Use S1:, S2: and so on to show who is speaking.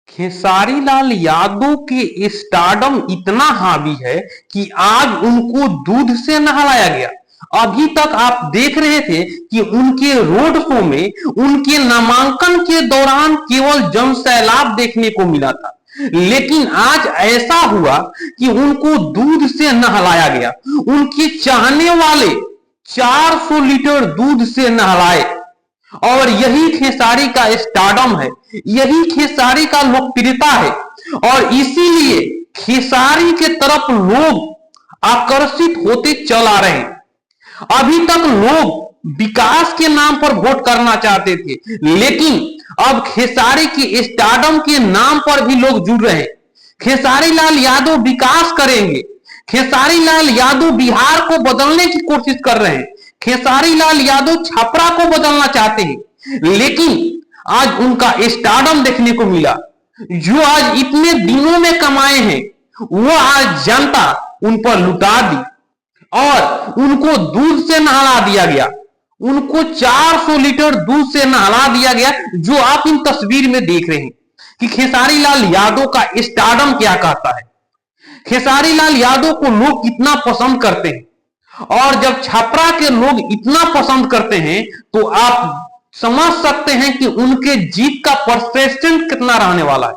S1: खेसारी लाल यादव के स्टारडम इतना हावी है कि आज उनको दूध से नहलाया गया। अभी तक आप देख रहे थे कि उनके रोड शो में उनके नामांकन के दौरान केवल जनसैलाब देखने को मिला था, लेकिन आज ऐसा हुआ कि उनको दूध से नहलाया गया। उनके चाहने वाले 400 लीटर दूध से नहलाए और यही खेसारी का स्टारडम है, यही खेसारी का लोकप्रियता है और इसीलिए खेसारी के तरफ लोग आकर्षित होते चल आ रहे हैं। अभी तक लोग विकास के नाम पर वोट करना चाहते थे, लेकिन अब खेसारी के स्टारडम के नाम पर भी लोग जुड़ रहे हैं। खेसारी लाल यादव विकास करेंगे, खेसारी लाल यादव बिहार को बदलने की कोशिश कर रहे हैं, खेसारी लाल यादव छपरा को बदलना चाहते हैं, लेकिन आज उनका स्टारडम देखने को मिला। जो आज इतने दिनों में कमाए हैं वो आज जनता उन पर लुटा दी और उनको दूध से नहला दिया गया। उनको 400 लीटर दूध से नहला दिया गया, जो आप इन तस्वीर में देख रहे हैं कि खेसारी लाल यादव का स्टारडम क्या कहता है, खेसारी लाल यादव को लोग कितना पसंद करते हैं। और जब छपरा के लोग इतना पसंद करते हैं तो आप समझ सकते हैं कि उनके जीत का परसेंटेज कितना रहने वाला है।